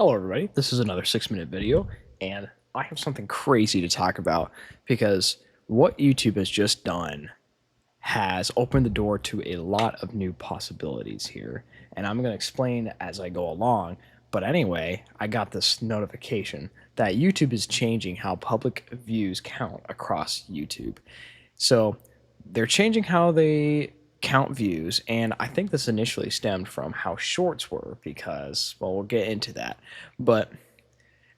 Hello everybody, this is another 6-minute video, and I have something crazy to talk about because what YouTube has just done has opened the door to a lot of new possibilities here, and I'm going to explain as I go along. But anyway, I got this notification that YouTube is changing how public views count across YouTube. So they're changing how they count views, and I think this initially stemmed from how shorts were because, well, we'll get into that. But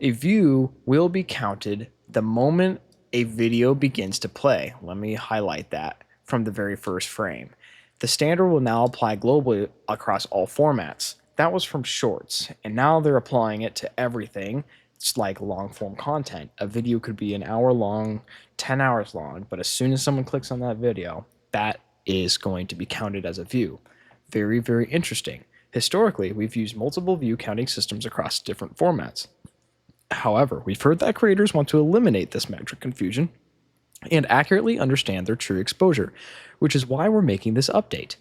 a view will be counted the moment a video begins to play. Let me highlight that from the very first frame. The standard will now apply globally across all formats. That was from shorts, and now they're applying it to everything. It's like long form content. A video could be an hour long, 10 hours long, but as soon as someone clicks on that video, that is going to be counted as a view. Very, very interesting. Historically, we've used multiple view counting systems across different formats. However, we've heard that creators want to eliminate this metric confusion and accurately understand their true exposure, which is why we're making this update.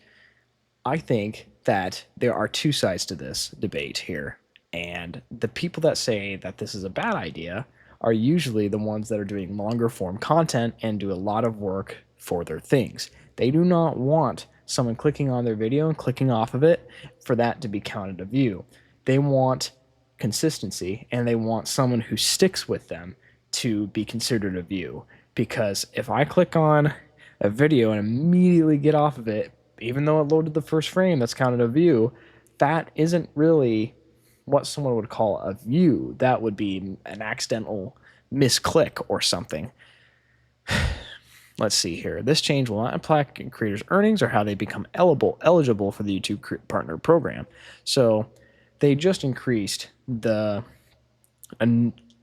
I think that there are two sides to this debate here, and the people that say that this is a bad idea are usually the ones that are doing longer form content and do a lot of work for their things. They do not want someone clicking on their video and clicking off of it for that to be counted a view. They want consistency, and they want someone who sticks with them to be considered a view. Because if I click on a video and immediately get off of it, even though it loaded the first frame, that's counted a view, that isn't really what someone would call a view. That would be an accidental misclick or something. Let's see here. This change will not impact creators' earnings or how they become eligible for the YouTube Partner Program. So they just increased the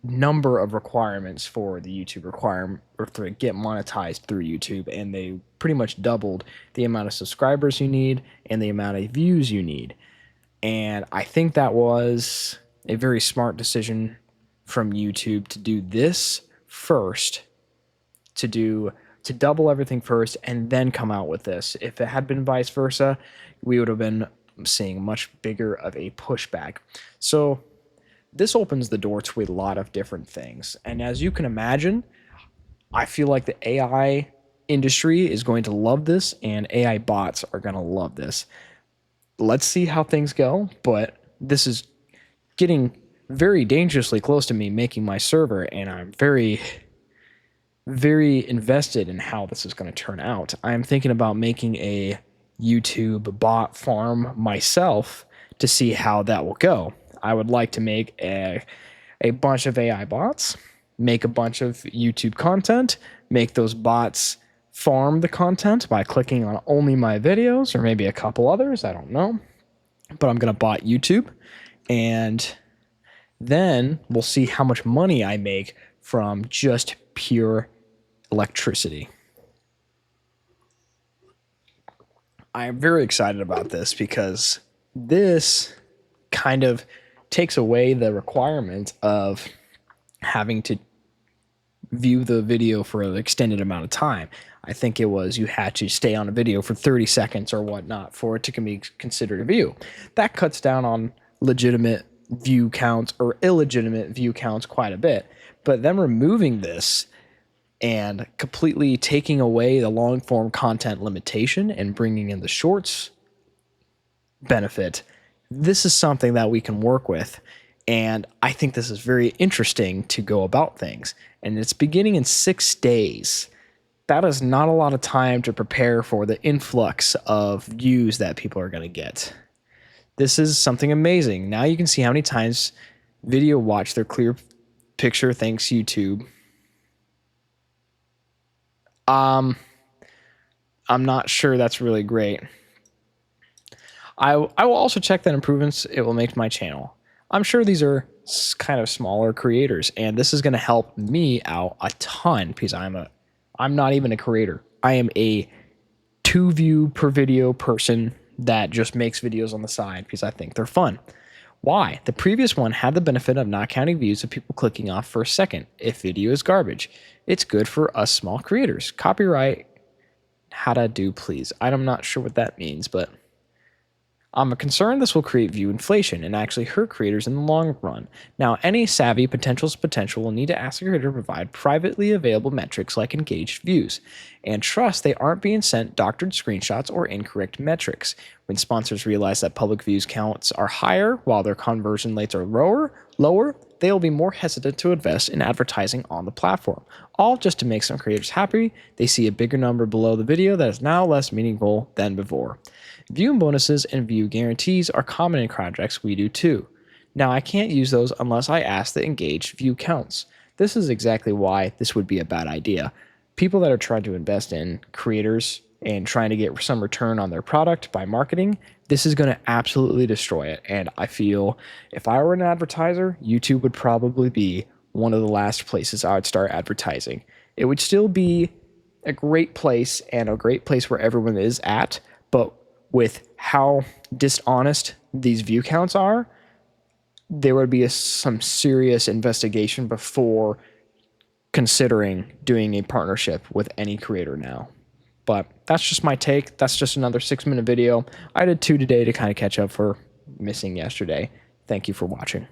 number of requirements for the YouTube requirement or to get monetized through YouTube, and they pretty much doubled the amount of subscribers you need and the amount of views you need. And I think that was a very smart decision from YouTube to do this first, to double everything first and then come out with this. If it had been vice versa, we would have been seeing much bigger of a pushback. So this opens the door to a lot of different things. And as you can imagine, I feel like the AI industry is going to love this, and AI bots are going to love this. Let's see how things go, but this is getting very dangerously close to me making my server, and I'm very, very invested in how this is going to turn out. I'm thinking about making a YouTube bot farm myself to see how that will go. I would like to make a bunch of AI bots, make a bunch of YouTube content, make those bots farm the content by clicking on only my videos or maybe a couple others, I don't know. But I'm going to bot YouTube, and then we'll see how much money I make from just pure electricity. I'm very excited about this because this kind of takes away the requirement of having to view the video for an extended amount of time. I think it was you had to stay on a video for 30 seconds or whatnot for it to be considered a view. That cuts down on legitimate view counts or illegitimate view counts quite a bit. But them removing this and completely taking away the long form content limitation and bringing in the shorts benefit, this is something that we can work with. And I think this is very interesting to go about things. And it's beginning in 6 days. That is not a lot of time to prepare for the influx of views that people are going to get. This is something amazing. Now you can see how many times video watch their clear picture thanks YouTube. I'm not sure that's really great. I will also check that improvements it will make to my channel. I'm sure these are kind of smaller creators, and this is going to help me out a ton because I'm not even a creator. I am a 2 view per video person that just makes videos on the side because I think they're fun. Why? The previous one had the benefit of not counting views of people clicking off for a second. If video is garbage, it's good for us small creators. Copyright, how to do please. I'm not sure what that means, but I'm concerned this will create view inflation and actually hurt creators in the long run. Now, any savvy potential will need to ask the creator to provide privately available metrics like engaged views, and trust they aren't being sent doctored screenshots or incorrect metrics. When sponsors realize that public views counts are higher while their conversion rates are lower, they will be more hesitant to invest in advertising on the platform, all just to make some creators happy. They see a bigger number below the video that is now less meaningful than before. View bonuses and view guarantees are common in projects we do too. Now, I can't use those unless I ask the engaged view counts. This is exactly why this would be a bad idea. People that are trying to invest in creators and trying to get some return on their product by marketing, this is going to absolutely destroy it. And I feel if I were an advertiser, YouTube would probably be one of the last places I would start advertising. It would still be a great place and a great place where everyone is at, but with how dishonest these view counts are, there would be some serious investigation before considering doing a partnership with any creator now. But that's just my take. That's just another 6-minute video. I did 2 today to kind of catch up for missing yesterday. Thank you for watching.